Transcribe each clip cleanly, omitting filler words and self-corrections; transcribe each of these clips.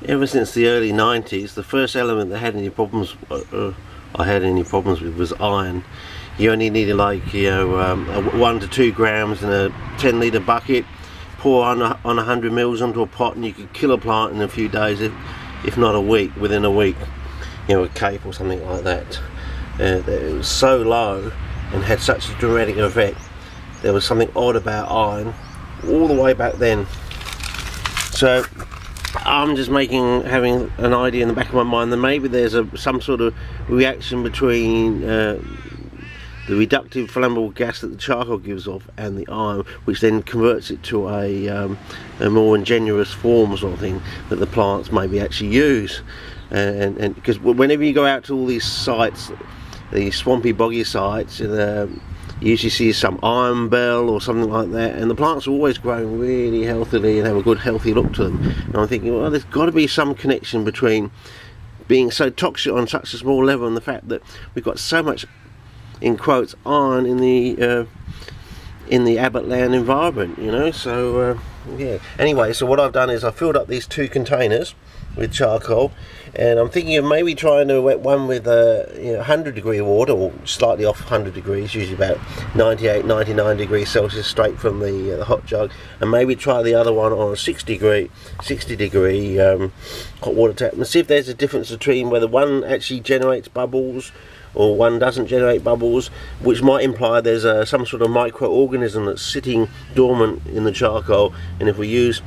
ever since the early 90s, the first element that had any problems, I had any problems with, was iron. You only needed, like, you know, 1 to 2 grams in a 10-litre bucket, pour on 100 mils onto a pot, and you could kill a plant in a few days, if not a week, within a week. You know, a cape or something like that. It was so low and had such a dramatic effect. There was something odd about iron all the way back then. So I'm just having an idea in the back of my mind that maybe there's some sort of reaction between the reductive flammable gas that the charcoal gives off and the iron, which then converts it to a more ingenious form sort of thing that the plants maybe actually use. And because whenever you go out to all these sites, these swampy, boggy sites, you usually see some iron bell or something like that, and the plants are always growing really healthily and have a good, healthy look to them. And I'm thinking, well, there's got to be some connection between being so toxic on such a small level and the fact that we've got so much, in quotes, iron in the Abbott land environment, you know. So yeah. Anyway, so what I've done is I filled up these 2 containers with charcoal, and I'm thinking of maybe trying to wet one with 100 degree water, or slightly off 100 degrees, usually about 98, 99 degrees Celsius straight from the hot jug, and maybe try the other one on a 60 degree hot water tap, and see if there's a difference between whether one actually generates bubbles or one doesn't generate bubbles, which might imply there's some sort of microorganism that's sitting dormant in the charcoal, and if we use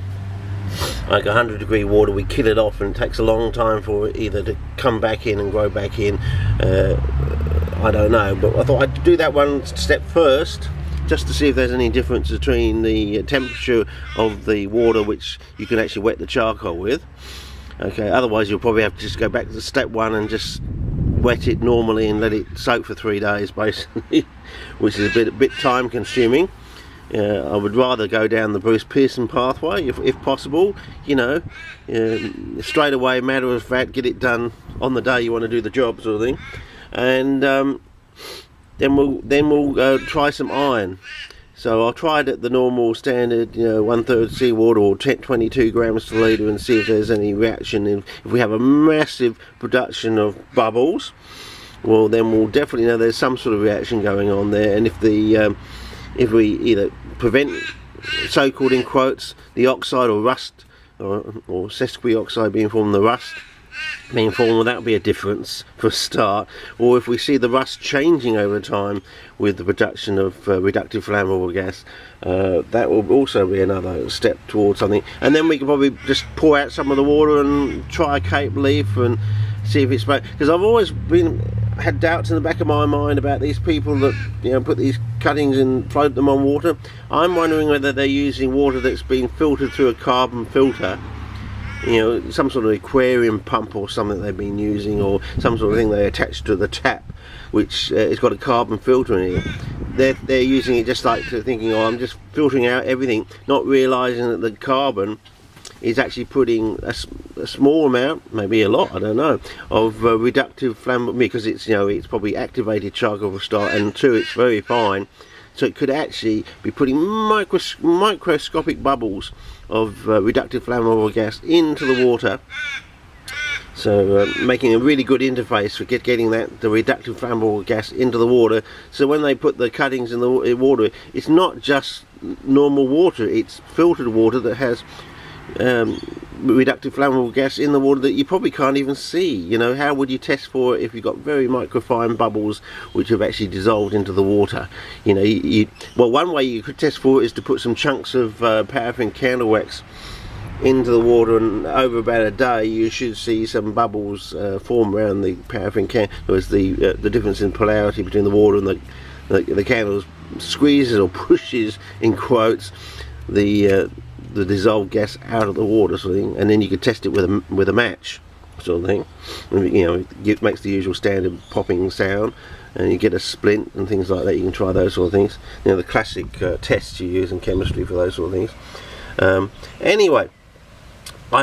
like 100 degree water, we kill it off, and it takes a long time for it either to come back in and grow back in. I don't know, but I thought I'd do that one step first, just to see if there's any difference between the temperature of the water which you can actually wet the charcoal with. Okay, otherwise you'll probably have to just go back to step 1 and just wet it normally and let it soak for 3 days basically, which is a bit time consuming. I would rather go down the Bruce Pearson pathway if possible, you know, straight away, matter of fact, get it done on the day you want to do the job, sort of thing. And then we'll try some iron. So I'll try it at the normal standard, you know, 1/3 seawater or 22 grams per litre, and see if there's any reaction. If we have a massive production of bubbles, well, then we'll definitely know there's some sort of reaction going on there. And if we either prevent, so-called in quotes, the oxide or rust, or sesquioxide being formed, the rust being formed, well, that'll be a difference for a start. Or if we see the rust changing over time with the production of reductive flammable gas, that will also be another step towards something. And then we can probably just pour out some of the water and try a cape leaf and see if it's, because I've always had doubts in the back of my mind about these people that, you know, put these cuttings and float them on water. I'm wondering whether they're using water that's been filtered through a carbon filter, you know, some sort of aquarium pump or something they've been using, or some sort of thing they attach to the tap, which has got a carbon filter in it. They're using it just like thinking, oh, I'm just filtering out everything, not realising that the carbon is actually putting a small amount, maybe a lot, I don't know, of reductive flammable, because it's, you know, it's probably activated charcoal for a start, and 2, it's very fine, so it could actually be putting microscopic bubbles of reductive flammable gas into the water. So making a really good interface for getting the reductive flammable gas into the water, so when they put the cuttings in the water, it's not just normal water, it's filtered water that has reductive flammable gas in the water that you probably can't even see. You know, how would you test for it if you've got very microfine bubbles which have actually dissolved into the water? You know, well, one way you could test for it is to put some chunks of paraffin candle wax into the water, and over about a day you should see some bubbles form around the paraffin candle. There's the difference in polarity between the water and the candle squeezes or pushes, in quotes, the dissolved gas out of the water, sort of thing, and then you could test it with a match, sort of thing. And, you know, it makes the usual standard popping sound, and you get a splint and things like that. You can try those sort of things. You know, the classic tests you use in chemistry for those sort of things. Anyway,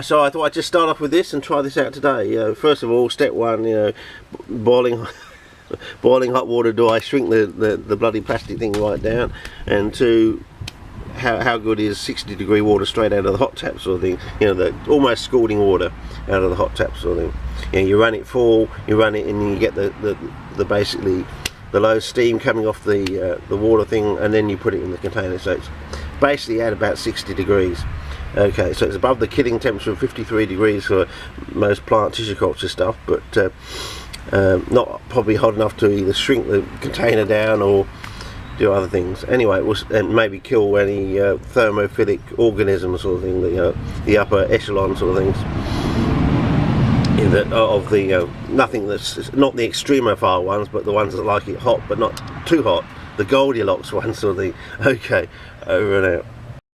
so I thought I'd just start off with this and try this out today. You know, first of all, step 1, you know, boiling hot water. Do I shrink the bloody plastic thing right down? And 2, how good is 60 degree water straight out of the hot tap, sort of thing, you know, the almost scalding water. out of the hot tap sort of thing. You know, you run it full, you run it, and you get the basically the low steam coming off the water thing, and then you put it in the container. So it's basically at about 60 degrees. Okay, so it's above the killing temperature of 53 degrees for most plant tissue culture stuff, but not probably hot enough to either shrink the container down or do other things. Anyway, it was, and maybe kill any thermophilic organisms sort of thing, the upper echelon sort of things. Of the nothing that's not the extremophile ones, but the ones that like it hot but not too hot, the Goldilocks ones sort of thing. Okay, over and out.